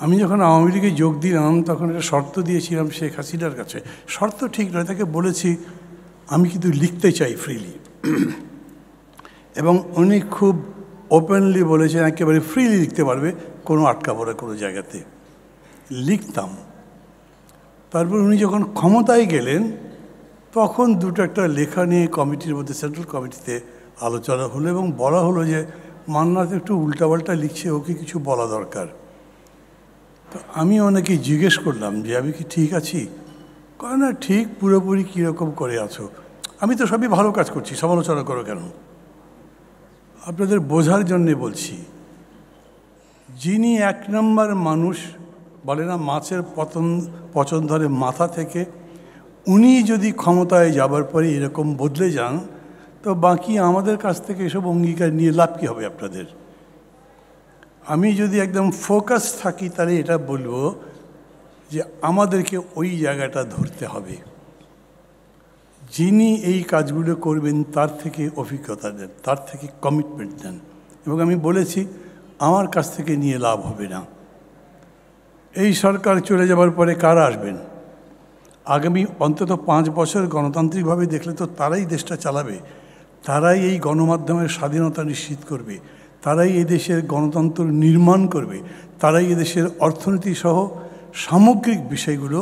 আমি যখন আওয়ামী লীগে যোগ দিলাম তখন একটা শর্ত দিয়েছিলাম শেখ হাসিনার কাছে। শর্ত ঠিক নয়, তাকে বলেছি আমি কিন্তু লিখতে চাই ফ্রিলি, এবং উনি খুব ওপেনলি বলেছেন একেবারে ফ্রিলি লিখতে পারবে, কোনো আটকা পড়ে কোনো জায়গাতে। লিখতাম। তারপর উনি যখন ক্ষমতায় গেলেন তখন দুটো একটা লেখা নিয়ে কমিটির মধ্যে, সেন্ট্রাল কমিটিতে আলোচনা হলো এবং বলা হলো যে মান্নাত একটু উল্টাপাল্টা লিখছে, ওকে কিছু বলা দরকার। তো আমি অনেকে জিজ্ঞেস করলাম যে আমি কি ঠিক আছি? কয় না, ঠিক পুরোপুরি কীরকম করে আছো? আমি তো সবই ভালো কাজ করছি, সমালোচনা করো কেন? আপনাদের বোঝার জন্যে বলছি, যিনি এক নম্বর মানুষ, বলে না মাছের পচন ধরে মাথা থেকে, উনি যদি ক্ষমতায় যাবার পরে এরকম বদলে যান, তো বাকি আমাদের কাছ থেকে এসব অঙ্গীকার নিয়ে লাভ কী হবে আপনাদের? আমি যদি একদম ফোকাস থাকি তাহলে এটা বলবো যে আমাদেরকে ওই জায়গাটা ধরতে হবে। যিনি এই কাজগুলো করবেন তার থেকে অভিজ্ঞতা নেন, তার থেকে কমিটমেন্ট নেন, এবং আমি বলেছি আমার কাছ থেকে নিয়ে লাভ হবে না। এই সরকার চলে যাবার পরে কারা আসবেন? আগামী অন্তত 5 বছর গণতান্ত্রিকভাবে দেখলে তো তারাই দেশটা চালাবে, তারাই এই গণমাধ্যমের স্বাধীনতা নিশ্চিত করবে, তারাই এই দেশের গণতন্ত্র নির্মাণ করবে, তারাই এদেশের অর্থনীতি সহ সামগ্রিক বিষয়গুলো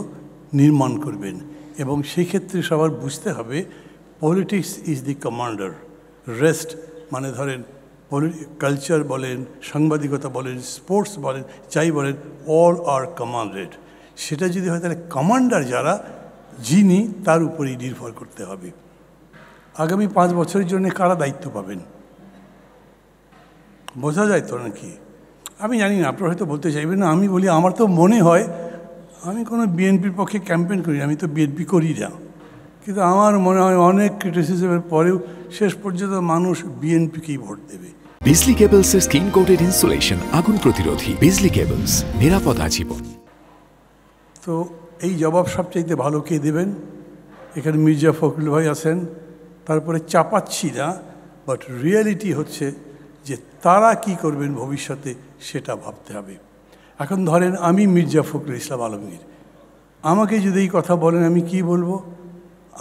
নির্মাণ করবেন। এবং সেই ক্ষেত্রে সবার বুঝতে হবে politics is the commander, rest মানে ধরেন কালচার বলেন, সাংবাদিকতা বলেন, স্পোর্টস বলেন, যাই বলেন, অল আর কমান্ডেড। সেটা যদি হয় তাহলে কমান্ডার যারা, যিনি, তার উপরেই নির্ভর করতে হবে। আগামী 5 বছরের জন্য কারা দায়িত্ব পাবেন বোঝা যায় তো নাকি? আমি জানি না, আপনারা হয়তো বলতে চাইবেন না, আমি বলি আমার তো মনে হয়, আমি কোনো বিএনপির পক্ষে ক্যাম্পেইন করি, আমি তো বিএনপি করি না, কিন্তু আমার মনে হয় অনেক ক্রিটিসিজমের পরেও শেষ পর্যন্ত মানুষ বিএনপিকেই ভোট দেবে। বিজলি কেবলসের স্কিন কোটেড ইনসুলেশন আগুন প্রতিরোধী। বিজলি কেবলস, নিরাপদ আজীবন। তো এই জবাব সবচাইতে ভালো কে দেবেন? এখানে মির্জা ফখরুল ভাই আছেন, তারপরে চাপাচ্ছি না, বাট রিয়েলিটি হচ্ছে যে তারা কি করবেন ভবিষ্যতে সেটা ভাবতে হবে। এখন ধরেন আমি মির্জা ফখরুল ইসলাম আলমগীর, আমাকে যদি এই কথা বলেন আমি কি বলবো?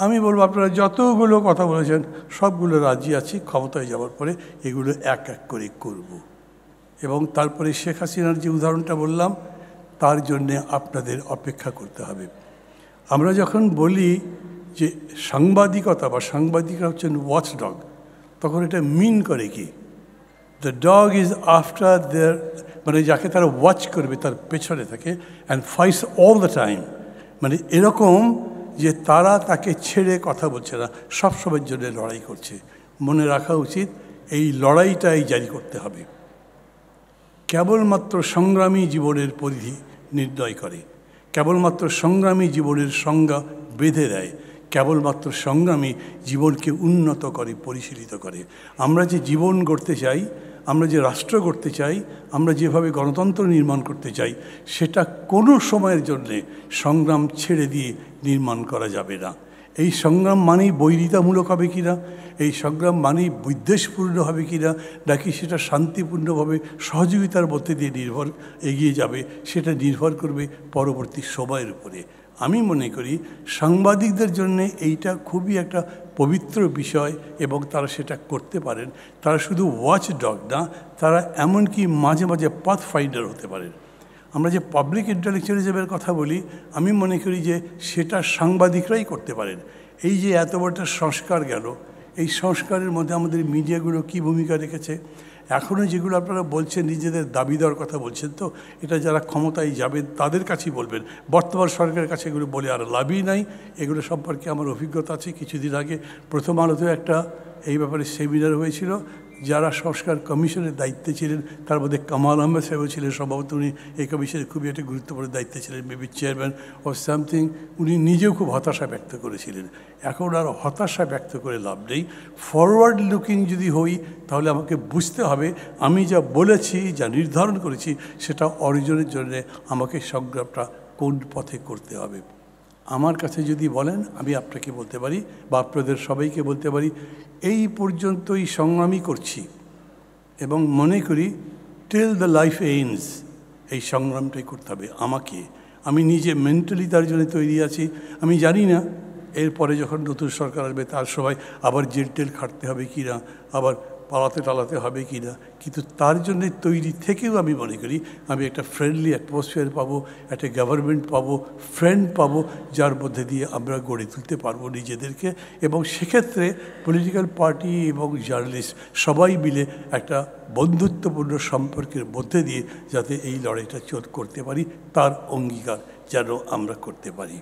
আমি বলবো আপনারা যতগুলো কথা বলেছেন সবগুলো রাজি আছি, ক্ষমতায় যাওয়ার পরে এগুলো এক এক করে করব। এবং তারপরে শেখ হাসিনার যে উদাহরণটা বললাম, তার জন্যে আপনাদের অপেক্ষা করতে হবে। আমরা যখন বলি যে সাংবাদিকতা বা সাংবাদিকরা হচ্ছেন ওয়াচডগ, তখন এটা মিন করে কি? The dog is after their, মানে যাকে তারা ওয়াচ করবে তার পেছনে থাকে, and fights all the time, মানে এরকম যে তারা তাকে ছেড়ে কথা বলছে না, সবসময়ের জন্য লড়াই করছে। মনে রাখা উচিত এই লড়াইটাই জারি করতে হবে। কেবলমাত্র সংগ্রামী জীবনের পরিধি নির্ণয় করে, কেবলমাত্র সংগ্রামী জীবনের সংজ্ঞা বেঁধে দেয়, কেবলমাত্র সংগ্রামী জীবনকে উন্নত করে, পরিশীলিত করে। আমরা যে জীবন গড়তে চাই, আমরা যে রাষ্ট্র গড়তে চাই, আমরা যেভাবে গণতন্ত্র নির্মাণ করতে চাই, সেটা কোনো সময়ের জন্যে সংগ্রাম ছেড়ে দিয়ে নির্মাণ করা যাবে না। এই সংগ্রাম মানেই বৈরিতামূলক হবে কি না, এই সংগ্রাম মানেই বিদ্বেষপূর্ণ হবে কি না, নাকি সেটা শান্তিপূর্ণভাবে সহযোগিতার মধ্যে দিয়ে এগিয়ে যাবে, সেটা নির্ভর করবে পরবর্তী সময়ের উপরে। আমি মনে করি সাংবাদিকদের জন্যে এইটা খুবই একটা পবিত্র বিষয়, এবং তারা সেটা করতে পারেন। তারা শুধু ওয়াচ ডগ না, তারা এমনকি মাঝে মাঝে পাথ ফাইন্ডার হতে পারেন। আমরা যে পাবলিক ইন্টেলেকচুয়ালিজমের কথা বলি, আমি মনে করি যে সেটা সাংবাদিকরাই করতে পারেন। এই যে এত বড় সংস্কার গেল, এই সংস্কারের মধ্যে আমাদের মিডিয়াগুলো কী ভূমিকা রেখেছে? এখনও যেগুলো আপনারা বলছেন, নিজেদের দাবি দেওয়ার কথা বলছেন, তো এটা যারা ক্ষমতায় যাবেন তাদের কাছেই বলবেন। বর্তমান সরকারের কাছে এগুলো বলে আর লাভই নাই। এগুলো সম্পর্কে আমার অভিজ্ঞতা আছে। কিছুদিন আগে প্রথম আলোতে একটা এই ব্যাপারে সেমিনার হয়েছিল। যারা সংস্কার কমিশনের দায়িত্বে ছিলেন তার মধ্যে কামাল আহমেদ সাহেব ছিলেন, সম্ভবত উনি এই কমিশনের খুবই একটা গুরুত্বপূর্ণ দায়িত্বে ছিলেন, মেবি চেয়ারম্যান অফ সামথিং। উনি নিজেও খুব হতাশা ব্যক্ত করেছিলেন। এখন আর হতাশা ব্যক্ত করে লাভ নেই। ফরওয়ার্ড লুকিং যদি হই, তাহলে আমাকে বুঝতে হবে আমি যা বলেছি, যা নির্ধারণ করেছি, সেটা অর্জনের জন্য আমাকে সংগ্রামটা কোন পথে করতে হবে। আমার কাছে যদি বলেন, আমি আপনাকে বলতে পারি বা আপনাদের সবাইকে বলতে পারি, এই পর্যন্তই সংগ্রামই করছি এবং মনে করি টিল দ্য লাইফ এন্ডস, এই সংগ্রামটাই করতে হবে আমাকে। আমি নিজে মেন্টালি তার জন্য তৈরি আছি। আমি জানি না এরপরে যখন নতুন সরকার আসবে তার সবাই আবার জেল টেল খাটতে হবে কি না, আবার পালাতে টালাতে হবে কি না, কিন্তু তার জন্য তৈরি থেকেও আমি মনে করি আমি একটা ফ্রেন্ডলি অ্যাটমসফিয়ার পাবো, একটা গভর্নমেন্ট পাবো, ফ্রেন্ড পাবো, যার মধ্যে দিয়ে আমরা গড়ে তুলতে পারবো নিজেদেরকে। এবং সেক্ষেত্রে পলিটিক্যাল পার্টি এবং জার্নালিস্ট সবাই মিলে একটা বন্ধুত্বপূর্ণ সম্পর্কের মধ্যে দিয়ে যাতে এই লড়াইটা করতে পারি, তার অঙ্গীকার যেন আমরা করতে পারি।